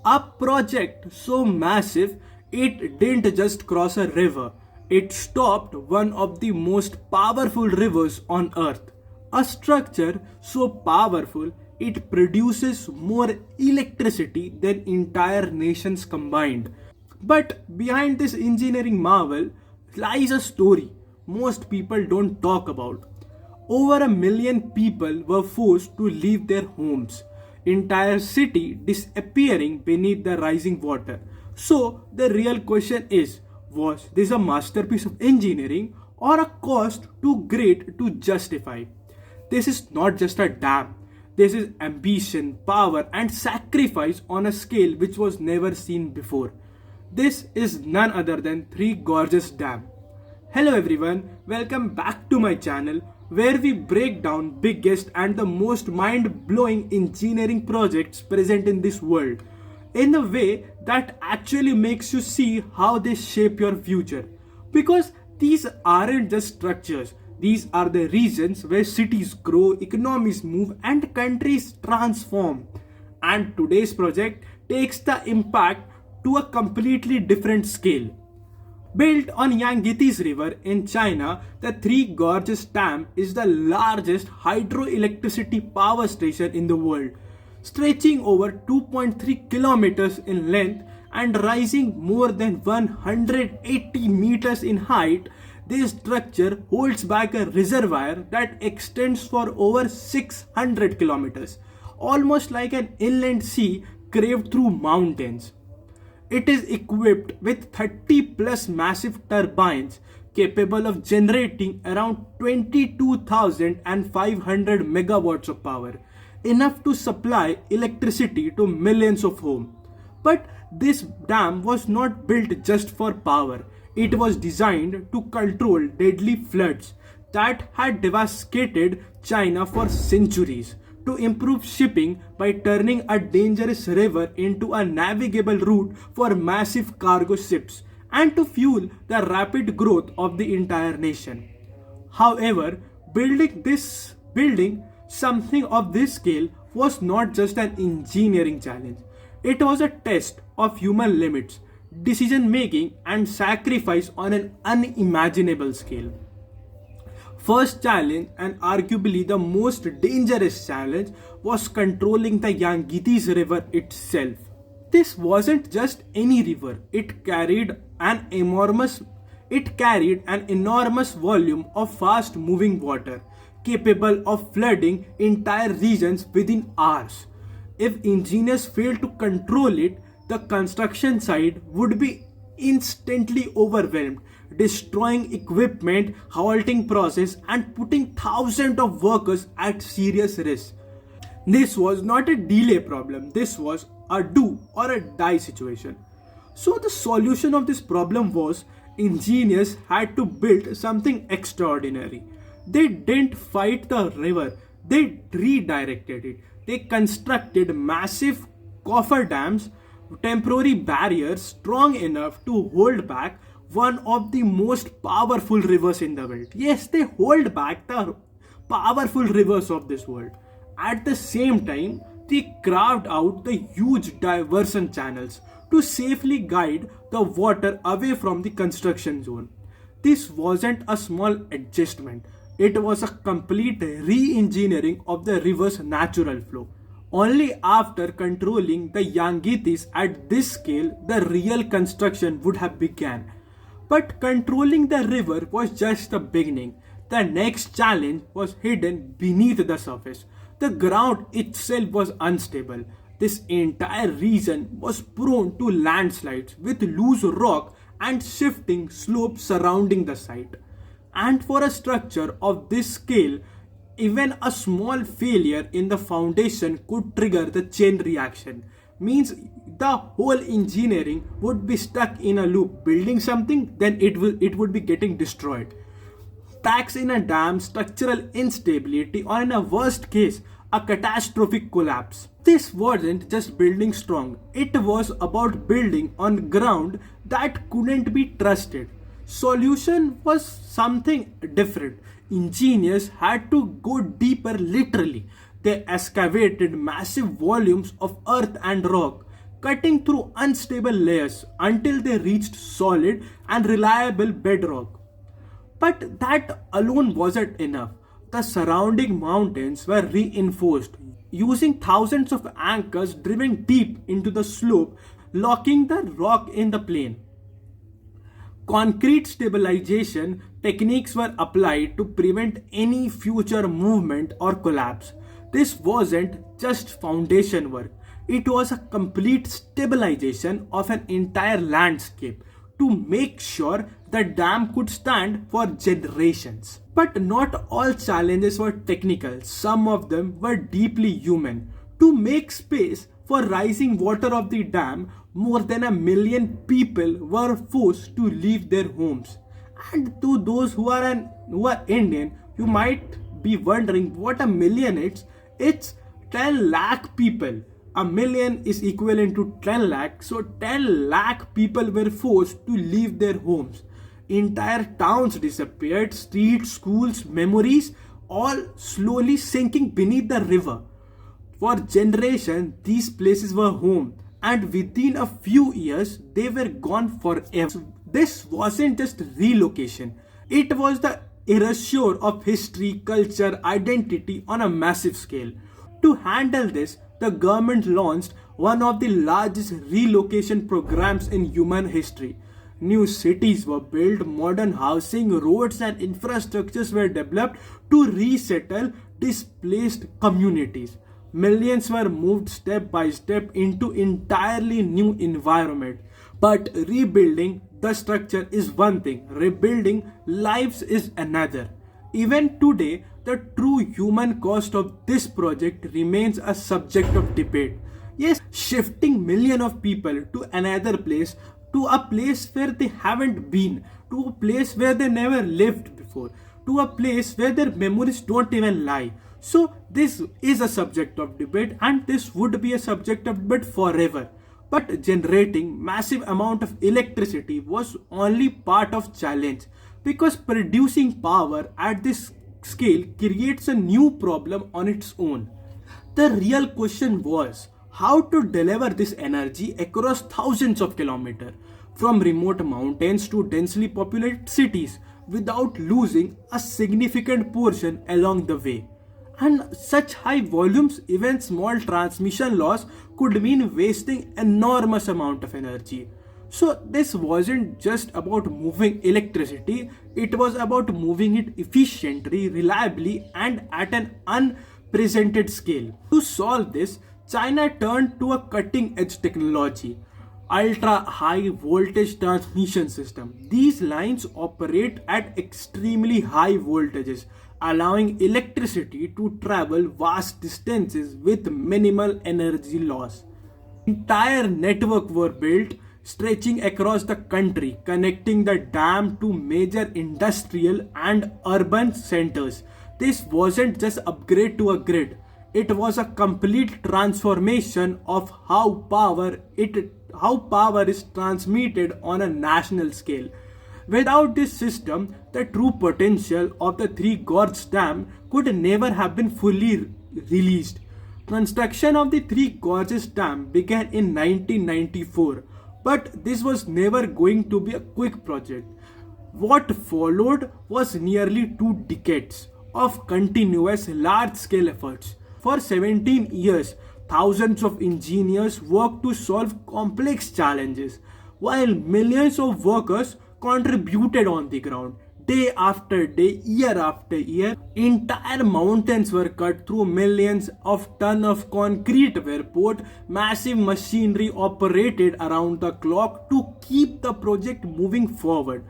A project so massive it didn't just cross a river, it stopped one of the most powerful rivers on earth. A structure so powerful it produces more electricity than entire nations combined. But behind this engineering marvel lies a story most people don't talk about. Over 1 million people were forced to leave their homes, entire city disappearing beneath the rising water. So the real question is, was this a masterpiece of engineering or a cost too great to justify? This is not just a dam. This is ambition, power, and sacrifice on a scale which was never seen before. This is none other than Three Gorges Dam. Hello everyone, welcome back to my channel where we break down biggest and the most mind-blowing engineering projects present in this world in a way that actually makes you see how they shape your future. Because these aren't just structures, these are the reasons where cities grow, economies move, and countries transform. And today's project takes the impact to a completely different scale. Built on Yangtze River in China, the Three Gorges Dam is the largest hydroelectricity power station in the world, stretching over 2.3 kilometers in length and rising more than 180 meters in height. This structure holds back a reservoir that extends for over 600 kilometers, almost like an inland sea carved through mountains. It is equipped with 30 plus massive turbines capable of generating around 22,500 megawatts of power, enough to supply electricity to millions of homes. But this dam was not built just for power. It was designed to control deadly floods that had devastated China for centuries, to improve shipping by turning a dangerous river into a navigable route for massive cargo ships, and to fuel the rapid growth of the entire nation. However, building something of this scale was not just an engineering challenge. It was a test of human limits, decision making, and sacrifice on an unimaginable scale. First challenge, and arguably the most dangerous challenge, was controlling the Yangtze River itself. This wasn't just any river, it carried an enormous volume of fast moving water, capable of flooding entire regions within hours. If engineers failed to control it, the construction site would be instantly overwhelmed, destroying equipment, halting process, and putting thousands of workers at serious risk. This was not a delay problem, this was a do or a die situation. So the solution of this problem was engineers had to build something extraordinary. They didn't fight the river, they redirected it. They constructed massive coffer dams, temporary barriers strong enough to hold back one of the most powerful rivers in the world. Yes, they hold back the powerful rivers of this world. At the same time, they carved out the huge diversion channels to safely guide the water away from the construction zone. This wasn't a small adjustment, it was a complete re engineering of the river's natural flow. Only after controlling the Yangtze at this scale, the real construction would have begun. But controlling the river was just the beginning. The next challenge was hidden beneath the surface. The ground itself was unstable. This entire region was prone to landslides with loose rock and shifting slopes surrounding the site. And for a structure of this scale, even a small failure in the foundation could trigger the chain reaction. Means the whole engineering would be stuck in a loop. Building something, then it would be getting destroyed. Cracks in a dam, structural instability, or in a worst case, a catastrophic collapse. This wasn't just building strong, it was about building on ground that couldn't be trusted. Solution was something different. Engineers had to go deeper literally. They excavated massive volumes of earth and rock, cutting through unstable layers until they reached solid and reliable bedrock. But that alone wasn't enough. The surrounding mountains were reinforced using thousands of anchors driven deep into the slope, locking the rock in the plain. Concrete stabilization techniques were applied to prevent any future movement or collapse. This wasn't just foundation work, it was a complete stabilization of an entire landscape to make sure the dam could stand for generations. But not all challenges were technical, some of them were deeply human. To make space for rising water of the dam, more than 1 million people were forced to leave their homes. And to those who are Indian, you might be wondering what 1 million is. It's 10 lakh people. 1 million is equivalent to 10 lakh. So 10 lakh people were forced to leave their homes. Entire towns disappeared, streets, schools, memories, all slowly sinking beneath the river. For generations, these places were home, and within a few years, they were gone forever. This wasn't just relocation, it was the erasure of history, culture, identity on a massive scale. To handle this, the government launched one of the largest relocation programs in human history. New cities were built, modern housing, roads, and infrastructures were developed to resettle displaced communities. Millions were moved step by step into entirely new environment. But rebuilding the structure is one thing, rebuilding lives is another. Even today, the true human cost of this project remains a subject of debate. Yes, shifting millions of people to another place, to a place where they haven't been, to a place where they never lived before, to a place where their memories don't even lie. So this is a subject of debate, and this would be a subject of debate forever. But generating massive amount of electricity was only part of challenge, because producing power at this scale creates a new problem on its own. The real question was how to deliver this energy across thousands of kilometers, from remote mountains to densely populated cities, without losing a significant portion along the way. And such high volumes, even small transmission loss could mean wasting enormous amount of energy. So this wasn't just about moving electricity, it was about moving it efficiently, reliably, and at an unprecedented scale. To solve this, China turned to a cutting edge technology, ultra high voltage transmission system. These lines operate at extremely high voltages, allowing electricity to travel vast distances with minimal energy loss. Entire network were built, stretching across the country, connecting the dam to major industrial and urban centers. This wasn't just upgrade to a grid, it was a complete transformation of how power is transmitted on a national scale. Without this system, the true potential of the Three Gorges Dam could never have been fully released. Construction of the Three Gorges Dam began in 1994, but this was never going to be a quick project. What followed was nearly 2 decades of continuous large-scale efforts. For 17 years, thousands of engineers worked to solve complex challenges, while millions of workers contributed on the ground. Day after day, year after year, entire mountains were cut through, millions of tons of concrete were poured, massive machinery operated around the clock to keep the project moving forward.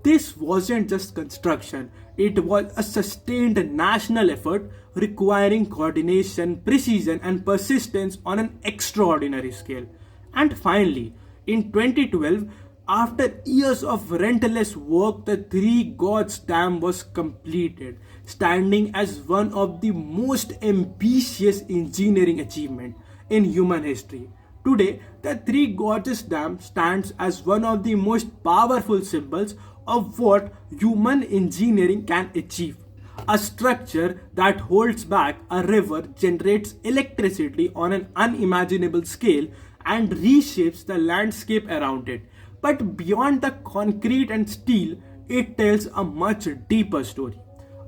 This wasn't just construction, it was a sustained national effort requiring coordination, precision, and persistence on an extraordinary scale. And finally, in 2012, after years of relentless work, the Three Gorges Dam was completed, standing as one of the most ambitious engineering achievements in human history. Today, the Three Gorges Dam stands as one of the most powerful symbols of what human engineering can achieve. A structure that holds back a river, generates electricity on an unimaginable scale, and reshapes the landscape around it. But beyond the concrete and steel, it tells a much deeper story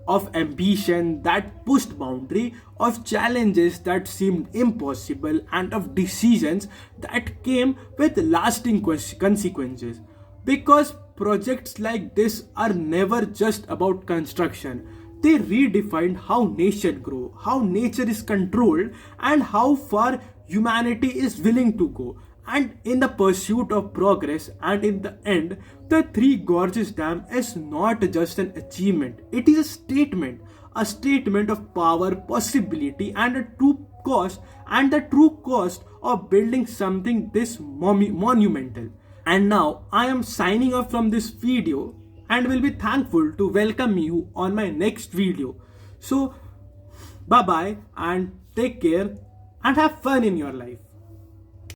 of ambition that pushed boundary, of challenges that seemed impossible, and of decisions that came with lasting consequences. Because projects like this are never just about construction. They redefined how nation grow, how nature is controlled, and how far humanity is willing to go. And in the pursuit of progress, and in the end, the Three Gorges Dam is not just an achievement, it is a statement of power, possibility, and the true cost of building something this monumental. And now I am signing off from this video and will be thankful to welcome you on my next video. So, bye bye and take care and have fun in your life.